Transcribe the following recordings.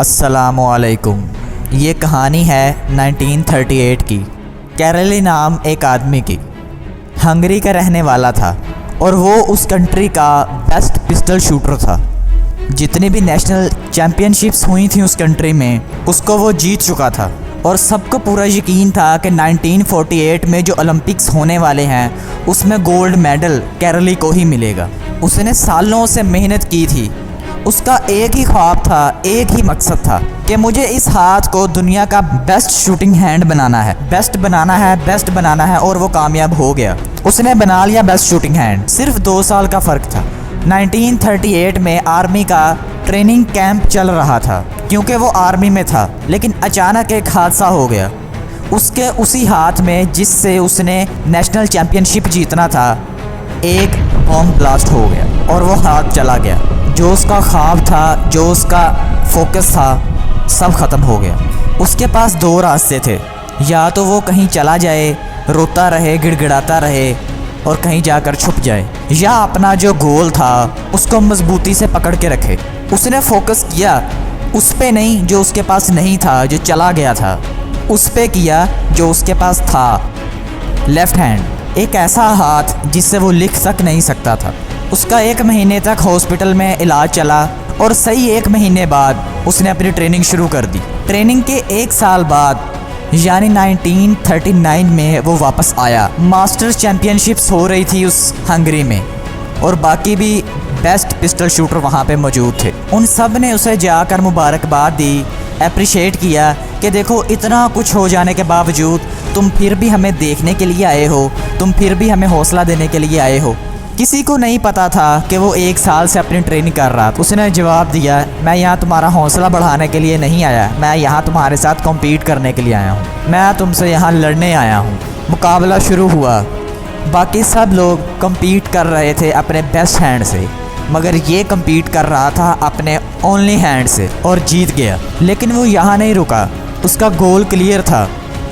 अस्सलामुअलैकुम। ये कहानी है 1938 की। कैरली नाम एक आदमी की, हंगरी का रहने वाला था और वो उस कंट्री का बेस्ट पिस्टल शूटर था। जितनी भी नेशनल चैम्पियनशिप्स हुई थी उस कंट्री में, उसको वो जीत चुका था और सबको पूरा यकीन था कि 1948 में जो ओलंपिक्स होने वाले हैं उसमें गोल्ड मेडल कैरली को ही मिलेगा। उसने सालों से मेहनत की थी। उसका एक ही ख्वाब था, एक ही मकसद था कि मुझे इस हाथ को दुनिया का बेस्ट शूटिंग हैंड बनाना है, बेस्ट बनाना है, बेस्ट बनाना है। और वो कामयाब हो गया। उसने बना लिया बेस्ट शूटिंग हैंड। सिर्फ 2 साल का फ़र्क था। 1938 में आर्मी का ट्रेनिंग कैंप चल रहा था क्योंकि वो आर्मी में था। लेकिन अचानक एक हादसा हो गया। उसके उसी हाथ में जिससे उसने नेशनल चैम्पियनशिप जीतना था, एक बॉम्ब ब्लास्ट हो गया और वो हाथ चला गया। जो उसका ख्वाब था, जो उसका फोकस था, सब ख़त्म हो गया। उसके पास 2 रास्ते थे। या तो वो कहीं चला जाए, रोता रहे, गिड़गिड़ाता रहे और कहीं जाकर छुप जाए, या अपना जो गोल था उसको मजबूती से पकड़ के रखे। उसने फोकस किया उस पे नहीं जो उसके पास नहीं था, जो चला गया था, उस पे किया जो उसके पास था। लेफ़्ट हैंड, एक ऐसा हाथ जिससे वो लिख तक नहीं सकता था। उसका 1 महीने तक हॉस्पिटल में इलाज चला और सही 1 महीने बाद उसने अपनी ट्रेनिंग शुरू कर दी। ट्रेनिंग के 1 साल बाद यानी 1939 में वो वापस आया। मास्टर्स चैम्पियनशिप्स हो रही थी उस हंगरी में और बाकी भी बेस्ट पिस्टल शूटर वहाँ पे मौजूद थे। उन सब ने उसे जाकर मुबारकबाद दी, अप्रिशिएट किया कि देखो इतना कुछ हो जाने के बावजूद तुम फिर भी हमें देखने के लिए आए हो, तुम फिर भी हमें हौसला देने के लिए आए हो। किसी को नहीं पता था कि वो 1 साल से अपनी ट्रेनिंग कर रहा था। उसने जवाब दिया, मैं यहाँ तुम्हारा हौसला बढ़ाने के लिए नहीं आया, मैं यहाँ तुम्हारे साथ कॉम्पीट करने के लिए आया हूँ, मैं तुमसे यहाँ लड़ने आया हूँ। मुकाबला शुरू हुआ। बाकी सब लोग कॉम्पीट कर रहे थे अपने बेस्ट हैंड से, मगर ये कॉम्पीट कर रहा था अपने ओनली हैंड से और जीत गया। लेकिन वो यहाँ नहीं रुका। उसका गोल क्लियर था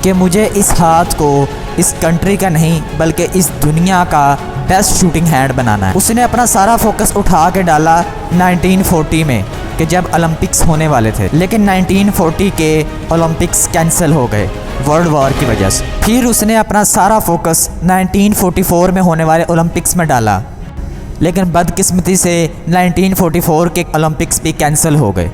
कि मुझे इस हाथ को इस कंट्री का नहीं बल्कि इस दुनिया का बेस्ट शूटिंग हैंड बनाना है। उसने अपना सारा फोकस उठा के डाला 1940 में कि जब ओलंपिक्स होने वाले थे। लेकिन 1940 के ओलंपिक्स कैंसिल हो गए वर्ल्ड वॉर की वजह से। फिर उसने अपना सारा फोकस 1944 में होने वाले ओलंपिक्स में डाला। लेकिन बदकिस्मती से 1944 के ओलंपिक्स भी कैंसिल हो गए।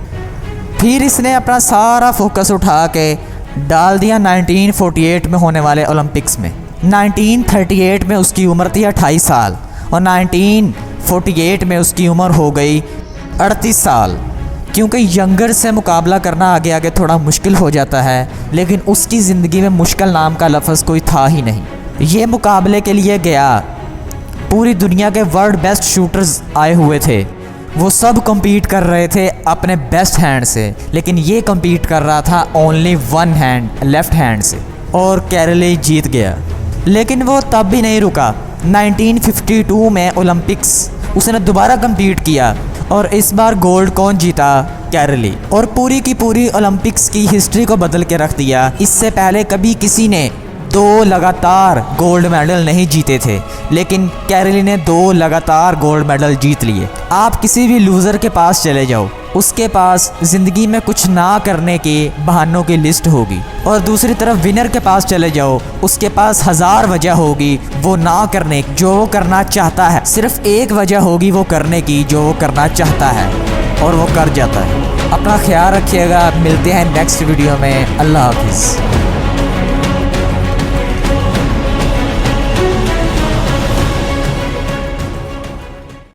फिर इसने अपना सारा फोकस उठा के डाल दिया 1948 में होने वाले ओलंपिक्स में। 1938 में उसकी उम्र थी 28 साल और 1948 में उसकी उम्र हो गई 38 साल। क्योंकि यंगर से मुकाबला करना आगे आगे थोड़ा मुश्किल हो जाता है, लेकिन उसकी ज़िंदगी में मुश्किल नाम का लफ्ज़ कोई था ही नहीं। ये मुकाबले के लिए गया। पूरी दुनिया के वर्ल्ड बेस्ट शूटर्स आए हुए थे। वो सब कम्पीट कर रहे थे अपने बेस्ट हैंड से, लेकिन ये कम्पीट कर रहा था ओनली 1 हैंड, लेफ़्ट हैंड से, और कैरली जीत गया। लेकिन वो तब भी नहीं रुका। 1952 में ओलंपिक्स उसने दोबारा कम्पीट किया और इस बार गोल्ड कौन जीता? कैरली। और पूरी की पूरी ओलंपिक्स की हिस्ट्री को बदल के रख दिया। इससे पहले कभी किसी ने 2 लगातार गोल्ड मेडल नहीं जीते थे, लेकिन कैरली ने 2 लगातार गोल्ड मेडल जीत लिए। आप किसी भी लूज़र के पास चले जाओ, उसके पास ज़िंदगी में कुछ ना करने के बहानों की लिस्ट होगी, और दूसरी तरफ विनर के पास चले जाओ, उसके पास 1000 वजह होगी वो ना करने जो वो करना चाहता है। सिर्फ एक वजह होगी वो करने की जो वो करना चाहता है, और वो कर जाता है। अपना ख्याल रखिएगा। मिलते हैं नेक्स्ट वीडियो में। अल्लाह हाफिज़।